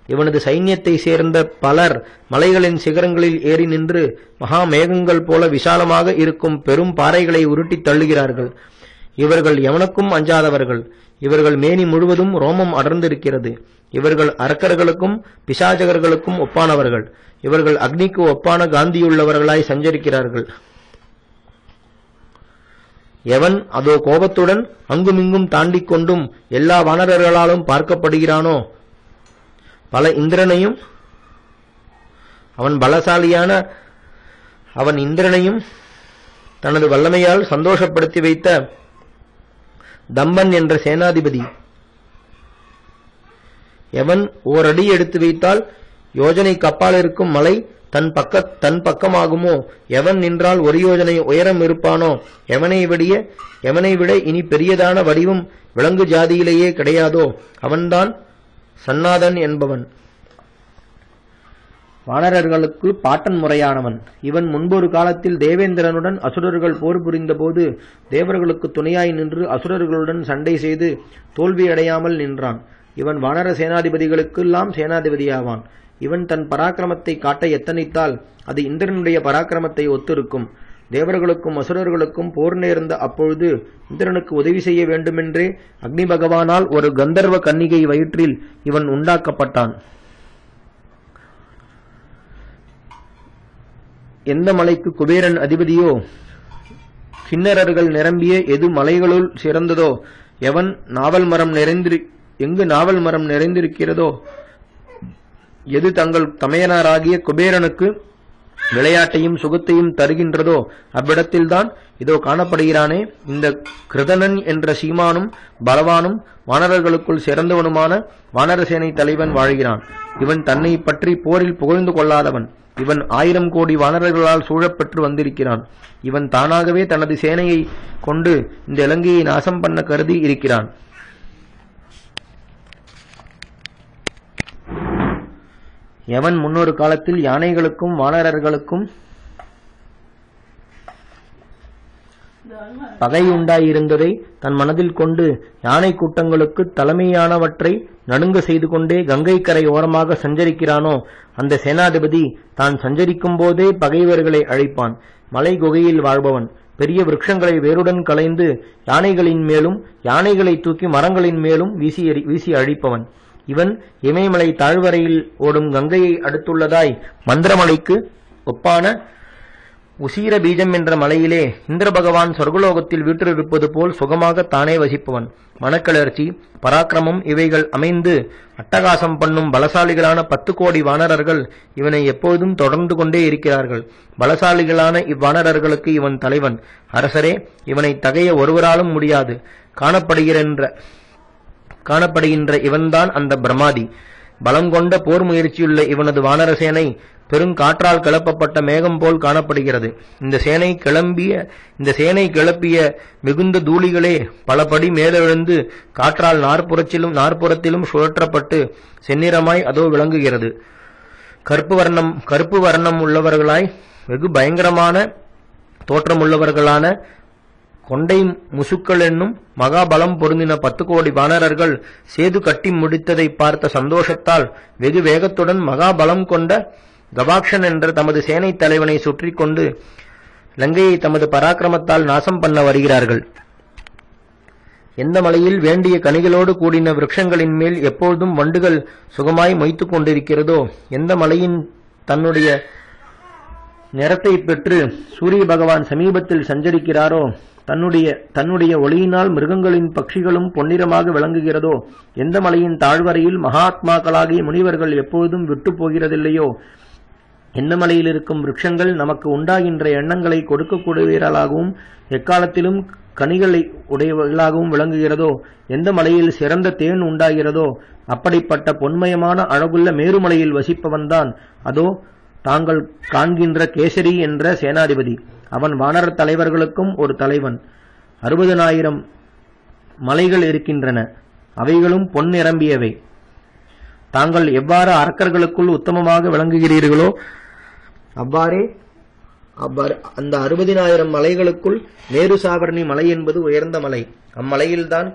இவனது சைன்யத்தை சேர்ந்த பலர் மலைகளின் சிகரங்களில் ஏறி நின்று மகா மேகங்கள் போல விசாலமாக இருக்கும் பெரும் பாறைகளை உருட்டி தள்ளுகிறார்கள். இவர்கள் எவனுக்கும் அஞ்சாதவர்கள். இவர்கள் மேனி முழுவதும் ரோமம் அடர்ந்திருக்கிறது. இவர்கள் அரக்கர்களுக்கும் பிசாசகர்களுக்கும் ஒப்பானவர்கள். இவர்கள் அக்னிக்கு ஒப்பான காந்தியுள்ளவர்களாய் சஞ்சரிக்கிறார்கள். எவன் அதோ கோபத்துடன் அங்குமிங்கும் தாண்டிக் கொண்டும் எல்லா வானரர்களாலும் பார்க்கப்படுகிறானோ, பல இந்திரனையும் அவன் இந்திரனையும் தனது வல்லமையால் சந்தோஷப்படுத்தி வைத்த தம்பன் என்ற சேனாதிபதி. எவன் ஓரடி எடுத்து வைத்தால் யோஜனை கப்பால் இருக்கும் மலை தன் பக்கமாகுமோ, எவன் நின்றால் ஒரு யோஜனை உயரம் இருப்பானோ, எவனை விட இனி பெரியதான வடிவம் விலங்கு ஜாதியிலேயே கிடையாதோ, அவன்தான் சன்னாதன் என்பவன். வானரர்களுக்கு பாட்டன் முறையானவன். இவன் முன்பொரு காலத்தில் தேவேந்திரனுடன் அசுரர்கள் போர் புரிந்த போது தேவர்களுக்கு துணையாய் நின்று அசுரர்களுடன் சண்டை செய்து தோல்வியடையாமல் நின்றான். இவன் வானர சேனாதிபதிகளுக்கெல்லாம் சேனாதிபதியாவான். இவன் தன் பராக்கிரமத்தை காட்ட எத்தனித்தால் அது இந்திரனுடைய பராக்கிரமத்தை ஒத்திருக்கும். தேவர்களுக்கும் அசுரர்களுக்கும் போர் நேர்ந்த அப்பொழுது இந்திரனுக்கு உதவி செய்ய வேண்டுமென்றே அக்னி பகவானால் ஒரு கந்தர்வ கன்னிகை வயிற்றில் இவன் உண்டாக்கப்பட்டான். எந்த மலைக்கு குபேரன் அதிபதியோ, கிண்ணறர்கள் நிரம்பிய எது மலைகளுள் சிறந்ததோ, எங்கு நாவல் மரம் நிறைந்திருக்கிறதோ, எது தங்கள் தமையனாராகிய குபேரனுக்கு விளையாட்டையும் சுகத்தையும் தருகின்றதோ அவ்விடத்தில்தான் இதோ காணப்படுகிறானே இந்த கிருதனன் என்ற சீமானும் பலவானும் வானரர்களுக்குள் சிறந்தவனுமான வானரசேனை தலைவன் வாழ்கிறான். இவன் தன்னை பற்றி போரில் புகழ்ந்து கொள்ளாதவன். இவன் 1000 கோடி வானரர்களால் சூழப்பெற்று வந்திருக்கிறான். இவன் தானாகவே தனது சேனையை கொண்டு இந்த இலங்கையை நாசம் பண்ண கருதி இருக்கிறான். எவன் முன்னொரு காலத்தில் யானைகளுக்கும் வானரர்களுக்கும் பகை உண்டாயிருந்ததை தன் மனதில் கொண்டு யானை கூட்டங்களுக்கு தலைமையானவற்றை நடுங்க செய்து கொண்டே கங்கை கரை ஓரமாக சஞ்சரிக்கிறானோ அந்த சேனாதிபதி தான் சஞ்சரிக்கும் போதே பகைவர்களை அழைப்பான். மலை குகையில் வாழ்பவன். பெரிய விருட்சங்களை வேருடன் களைந்து யானைகளின் மேலும் யானைகளை தூக்கி மரங்களின் மேலும் வீசி அழிப்பவன். இவன் இமயமலை தாழ்வரையில் ஓடும் கங்கையை அடுத்துள்ளதாய் மந்திரமலைக்கு ஒப்பான உசீர பீஜம் என்ற மலையிலே இந்திர பகவான் சொர்க்கலோகத்தில் வீற்றிருப்பது போல் சுகமாக தானே வசிப்பவன். மனக்கிளர்ச்சி, பராக்கிரமம் இவைகள் அமைந்து அட்டகாசம் பண்ணும் பலசாலிகளான 10 கோடி வானரர்கள் இவனை எப்போதும் தொடர்ந்து கொண்டே இருக்கிறார்கள். பலசாலிகளான இவ்வானரர்களுக்கு இவன் தலைவன். அரசரே, இவனை தகைய ஒருவராலும் முடியாது. காணப்படுகின்ற இவன்தான் அந்த பிரமாதி. பலம் கொண்ட போர் முயற்சியுள்ள இவனது வானரசேனை பெருங்காற்றால் கிளப்பப்பட்ட மேகம் போல் காணப்படுகிறது. இந்த சேனை கிளப்பிய மிகுந்த தூளிகளே பலபடி மேலெழுந்து காற்றால் நாற்புறத்திலும் சுழற்றப்பட்டு செந்நிறமாய் அதோ விளங்குகிறது. கருப்பு வர்ணம் உள்ளவர்களாய் வெகு பயங்கரமான தோற்றமுள்ளவர்களான கொண்டை முசுக்கள் என்னும் மகாபலம் பொருந்தின 10 கோடி வானரர்கள் சேது கட்டி முடித்ததை பார்த்த சந்தோஷத்தால் வெகு வேகத்துடன் மகாபலம் கொண்ட கபாக்ஷன் என்ற தமது சேனை தலைவனை சுற்றி கொண்டு லங்கையை தமது பராக்கிரமத்தால் நாசம் பண்ண வருகிறார்கள். எந்த மலையில் வேண்டிய கனிகளோடு கூடின விருட்சங்களின் மேல் எப்பொழுதும் வண்டுகள் சுகமாய் மொய்த்துக் கொண்டிருக்கிறதோ, எந்த மலையின் தன்னுடைய நிறத்தை பெற்று சூரிய பகவான் சமீபத்தில் சஞ்சரிக்கிறாரோ, தன்னுடைய ஒளியினால் மிருகங்களின் பட்சிகளும் பொன்னிறமாக விளங்குகிறதோ, எந்த மலையின் தாழ்வரையில் மகாத்மாக்களாகிய முனிவர்கள் எப்பொழுதும் விட்டு போகிறதில்லையோ, எந்த மலையில் இருக்கும் விருட்சங்கள் நமக்கு உண்டாகின்ற எண்ணங்களை கொடுக்கக்கூடியவர்களாகவும் எக்காலத்திலும் கனிகளை உடையவர்களாகவும் விளங்குகிறதோ, எந்த மலையில் சிறந்த தேன் உண்டாகிறதோ அப்படிப்பட்ட பொன்மயமான அழகுள்ள மேருமலையில் வசிப்பவன்தான் அதோ தாங்கள் காண்கின்ற கேசரி என்ற சேனாதிபதி. அவன் வானர தலைவர்களுக்கும் ஒரு தலைவன். 60,000 மலைகள் இருக்கின்றன. அவைகளும் பொன் நிரம்பியவை. தாங்கள் எவ்வாறு அரக்கர்களுக்குள் உத்தமமாக விளங்குகிறீர்களோ அவ்வாறே அந்த 60,000 மலைகளுக்குள் மேரு சாவர்ணி மலை என்பது உயர்ந்த மலை. அம்மலையில்தான்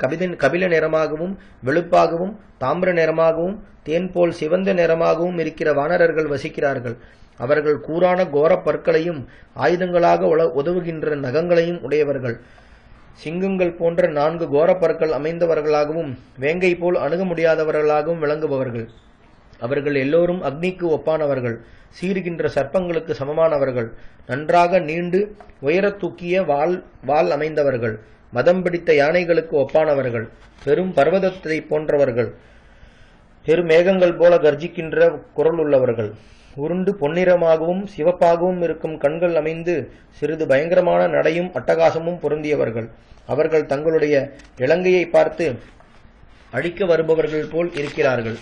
கபில நிறமாகவும் வெளுப்பாகவும் தாமிர நிறமாகவும் தேன் போல் சிவந்த நிறமாகவும் இருக்கிற வானரர்கள் வசிக்கிறார்கள். அவர்கள் கூரான கோர பற்களையும் ஆயுதங்களாக உதவுகின்ற நகங்களையும் உடையவர்கள். சிங்கங்கள் போன்ற 4 கோர பற்கள் அமைந்தவர்களாகவும் வேங்கை போல் அணுக முடியாதவர்களாகவும் விளங்குபவர்கள். அவர்கள் எல்லோரும் அக்னிக்கு ஒப்பானவர்கள். சீறுகின்ற சர்ப்பங்களுக்கு சமமானவர்கள். நன்றாக நீண்டு உயர தூக்கிய வால் அமைந்தவர்கள். மதம் பிடித்த யானைகளுக்கு ஒப்பானவர்கள். பெரும் பர்வதத்தை போன்றவர்கள். பெருமேகங்கள் போல கர்ஜிக்கின்ற குரல் உள்ளவர்கள். உருண்டு பொன்னிறமாகவும் சிவப்பாகவும் இருக்கும் கண்கள் அமைந்து சிறிது பயங்கரமான நடையும் அட்டகாசமும் பொருந்தியவர்கள். அவர்கள் தங்களுடைய இலங்கையை பார்த்து அழிக்க வருபவர்கள் போல் இருக்கிறார்கள்.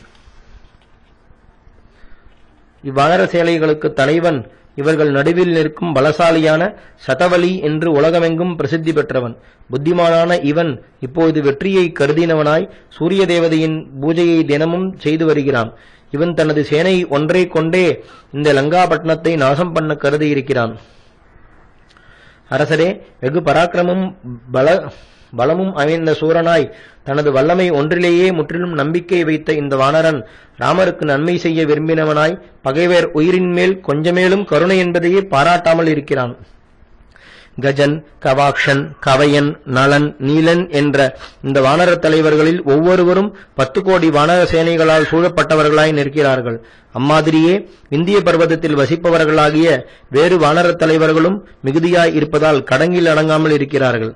இவ்வானர சேலைகளுக்கு தலைவன் இவர்கள் நடுவில் நிற்கும் பலசாலியான சதவலி என்று உலகமெங்கும் பிரசித்தி பெற்றவன். புத்திமானான இவன் இப்போது வெற்றியை கருதினவனாய் சூரிய தேவதையின் பூஜையை தினமும் செய்து வருகிறான். இவன் தனது சேனை ஒன்றை கொண்டே இந்த லங்காபட்டணத்தை நாசம் பண்ண கருதி இருக்கிறான். அரசரே, வெகு பராக்கிரமும் பலமும் அமைந்த சூரனாய் தனது வல்லமை ஒன்றிலேயே முற்றிலும் நம்பிக்கை வைத்த இந்த வானரன் ராமருக்கு நன்மை செய்ய விரும்பினவனாய் பகைவர் உயிரின் மேல் கொஞ்சமேலும் கருணை என்பதையே பாராட்டாமல் இருக்கிறான். கஜன், கவாக்ஷன், கவையன், நலன், நீலன் என்ற இந்த வானர தலைவர்களில் ஒவ்வொருவரும் 10 கோடி வானர சேனைகளால் சூழப்பட்டவர்களாய் நிற்கிறார்கள். அம்மாதிரியே இந்திய பர்வதத்தில் வசிப்பவர்களாகிய வேறு வானர தலைவர்களும் மிகுதியாய் இருப்பதால் கடங்கில் அடங்காமல் இருக்கிறார்கள்.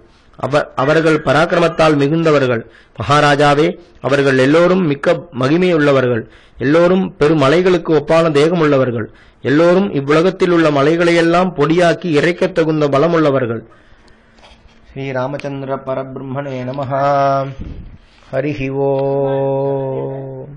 அவர்கள் பராக்கிரமத்தால் மிகுந்தவர்கள். மகாராஜாவே, அவர்கள் எல்லோரும் மிக்க மகிமையுள்ளவர்கள். எல்லோரும் பெருமலைகளுக்கு ஒப்பான தேகமுள்ளவர்கள். எல்லோரும் இவ்வுலகத்தில் உள்ள மலைகளையெல்லாம் பொடியாக்கி இறைக்கத் தகுந்த பலமுள்ளவர்கள். ஸ்ரீ ராமச்சந்திர பரபிரம்மணே நமஹ. ஹரிஹி ஓம்.